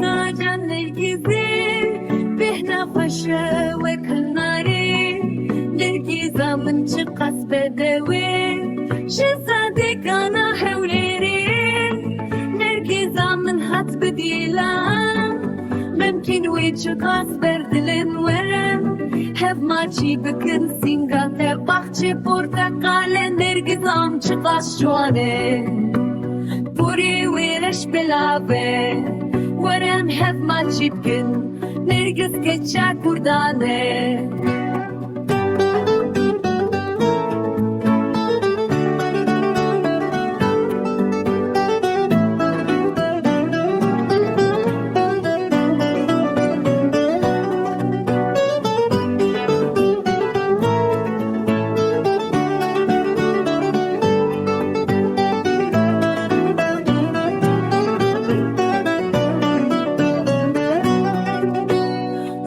ساجن للجزير بهنا فشا وكناري للجيزة من شقص بدوي شصادق أنا حوليري للجيزة من هات بديلان ممكن ويتشقص بردلن ورم هف ماچی بکن سینگات باخچه پرتقال نرگزام چقاس جوانه پوری ویرش بلابه ورم هف ماچی بکن نرگز کچاک بردانه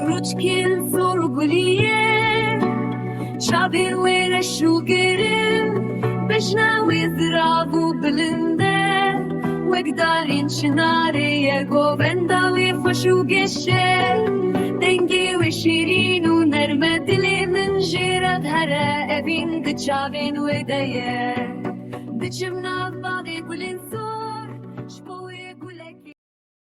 Ruçkin sorguliye Şabir ve reşu gerim Beşna ve zirabu bilinde Vegdarin şinariye Govenda ve faşu geçe Dengi ve şirinu nerme dili Min jirat hara evin Gıçavin ve deye Dıçım nav